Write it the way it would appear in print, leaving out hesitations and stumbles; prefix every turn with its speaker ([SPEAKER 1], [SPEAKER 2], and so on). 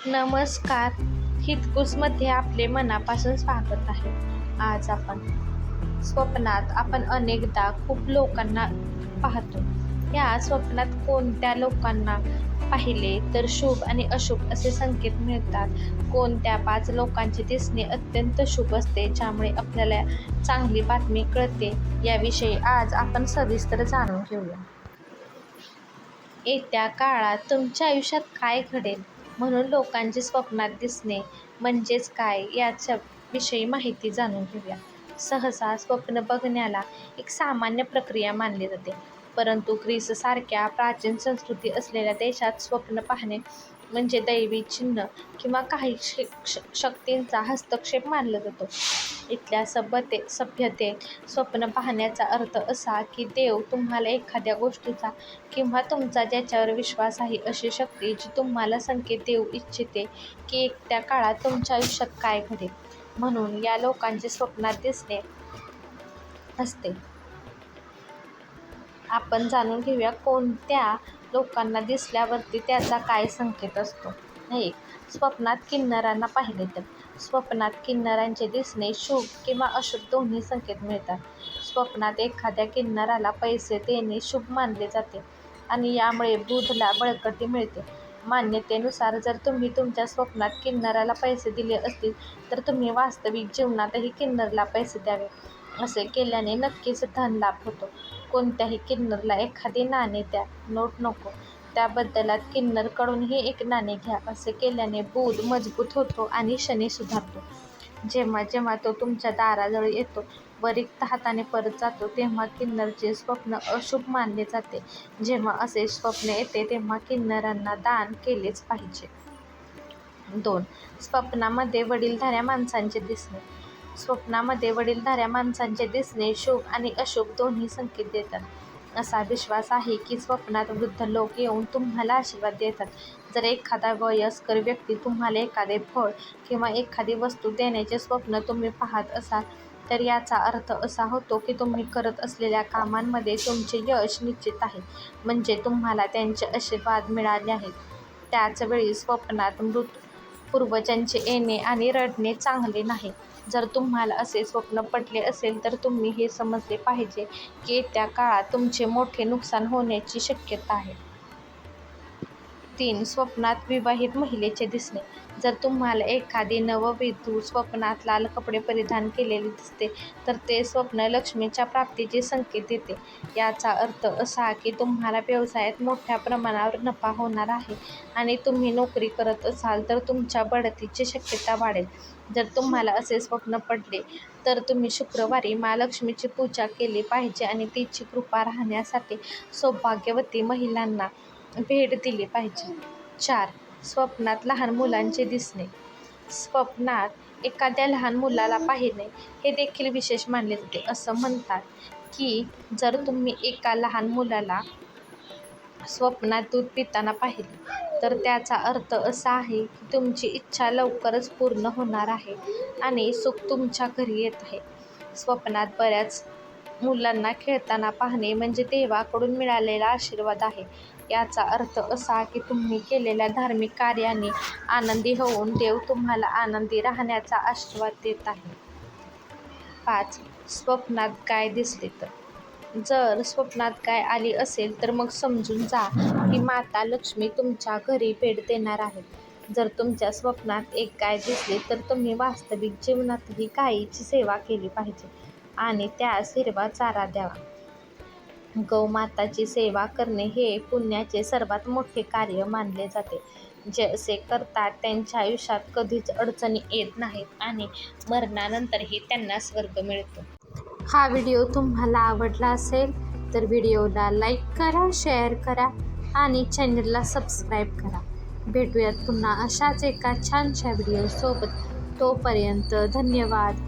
[SPEAKER 1] नमस्कार. हितगुजमध्ये आपले मनापासून स्वागत आहे. आज आपण स्वप्नात अनेकदा खूप लोकांना पाहतो. या स्वप्नात कोणत्या लोकांना पाहिले तर शुभ आणि अशुभ असे संकेत मिळतात. कोणत्या 5 लोकांचे दिसणे अत्यंत शुभ असते, ज्यामुळे आपल्याला चांगली बातमी कळते, याविषयी आज आपण सविस्तर जाणून घेऊया. येत्या काळात तुमच्या आयुष्यात काय घडेल म्हणून लोकांचे स्वप्नात दिसणे म्हणजेच काय, याच्याविषयी माहिती जाणून घेऊया. सहसा स्वप्न बघण्याला एक सामान्य प्रक्रिया मानली जाते, परंतु ग्रीससारख्या प्राचीन संस्कृती असलेल्या देशात स्वप्न पाहणे म्हणजे दैवी चिन्ह किंवा काही शक्तींचा हस्तक्षेप मानला जातो. इथल्या सभ्यतेत स्वप्न पाहण्याचा अर्थ असा की देव तुम्हाला एखाद्या गोष्टीचा किंवा तुमचा ज्याच्यावर विश्वास आहे अशी शक्ती जी तुम्हाला संकेत देऊ इच्छिते की येत्या काळात तुमच्या आयुष्यात काय घडेल, म्हणून या लोकांचे स्वप्नात दिसणे असते. आपण जाणून घेऊया कोणत्या लोकांना दिसल्यावरती त्याचा काय संकेत असतो. 1. स्वप्नात किन्नरांना पाहिले तर. स्वप्नात किन्नरांचे दिसणे शुभ किंवा अशुभ दोन्ही संकेत मिळतात. स्वप्नात एखाद्या किन्नराला पैसे देणे शुभ मानले जाते आणि यामुळे बुधला बळकटी मिळते. मान्यतेनुसार जर तुम्ही तुमच्या स्वप्नात किन्नराला पैसे दिले असतील तर तुम्ही वास्तविक जीवनातही किन्नरला पैसे द्यावे. असे केल्याने नक्कीच धनलाभ होतो. कोणत्याही किन्नरला एखादे नाणे द्या, नोट नको. त्या बदल्यात किन्नरकडूनही एक नाणे घ्या. असे केल्याने बुध मजबूत होतो आणि शनी सुधारतो. जेव्हा जेव्हा तो तुमच्या दाराजवळ येतो व रिक्त हाताने परत जातो तेव्हा किन्नरचे स्वप्न अशुभ मानले जाते. जेव्हा असे स्वप्न येते तेव्हा किन्नरांना दान केलेच पाहिजे. 2. स्वप्नामध्ये वडीलधाऱ्या माणसांचे दिसणे. स्वप्नामध्ये वडीलधाऱ्या माणसांचे दिसणे शुभ आणि अशुभ दोन्ही संकेत देतात. असा विश्वास आहे की स्वप्नात वृद्ध लोक येऊन तुम्हाला आशीर्वाद देतात. जर एखादा वयस्कर व्यक्ती तुम्हाला एखादे फळ किंवा एखादी वस्तू देण्याचे स्वप्न तुम्ही पाहत असाल तर याचा अर्थ असा होतो की तुम्ही करत असलेल्या कामांमध्ये तुमचे यश निश्चित आहे, म्हणजे तुम्हाला त्यांचे आशीर्वाद मिळाले आहेत. त्याच वेळी स्वप्नात मृत पूर्वजांचे येणे आणि रडणे चांगले नाही. जर तुम्हाला असे स्वप्न पडले असेल तर तुम्ही हे समजले पाहिजे की येत्या काळात तुमचे मोठे नुकसान होण्याची शक्यता आहे. 3. स्वप्नात विवाहित महिलेचे दिसणे. जर तुम्हाला एखादी नववधू स्वप्नात लाल कपडे परिधान केलेले दिसते तर ते स्वप्न लक्ष्मीच्या प्राप्तीचे संकेत देते. याचा अर्थ असा की तुम्हाला व्यवसायात मोठ्या प्रमाणावर नफा होणार आहे आणि तुम्ही नोकरी करत असाल तर तुमच्या बढतीची शक्यता वाढेल. जर तुम्हाला असे स्वप्न पडले तर तुम्ही शुक्रवारी महालक्ष्मीची पूजा केली पाहिजे आणि तिची कृपा राहण्यासाठी सौभाग्यवती महिलांना भेट दिली पाहिजे. 4. स्वप्नात लहान मुलांचे दिसणे. स्वप्नात एखाद्या लहान मुलाला पाहणे हे देखील विशेष मानले जाते. असं म्हणतात की जर तुम्ही एका लहान मुलाला स्वप्नात दूध पिताना पाहिले तर त्याचा अर्थ असा आहे की तुमची इच्छा लवकरच पूर्ण होणार आहे आणि सुख तुमच्या घरी येत आहे. स्वप्नात बऱ्याच मुलांना खेळताना पाहणे म्हणजे देवाकडून मिळालेला आशीर्वाद आहे. याचा अर्थ असा की तुम्ही केलेल्या धार्मिक कार्याने आनंदी होऊन देव तुम्हाला आनंदी राहण्याचा आशीर्वाद देत आहे. 5. स्वप्नात गाय दिसली तर. जर स्वप्नात गाय आली असेल तर मग समजून जा की माता लक्ष्मी तुमच्या घरी भेट देणार आहे. जर तुमच्या स्वप्नात एक गाय दिसली तर तुम्ही वास्तविक जीवनातही गायीची सेवा केली पाहिजे आणि त्यास हिरवा चारा द्यावा. गौमाताची सेवा करणे हे पुण्याचे सर्वात मोठे कार्य मानले जाते. जे असे करतात त्यांच्या आयुष्यात कधीच अडचणी येत नाहीत आणि मरणानंतरही त्यांना स्वर्ग मिळतो. हा व्हिडिओ तुम्हाला आवडला असेल तर व्हिडिओला लाईक करा, शेअर करा आणि चॅनलला सबस्क्राईब करा. भेटूयात पुन्हा अशाच एका छानशा व्हिडिओसोबत. तोपर्यंत धन्यवाद.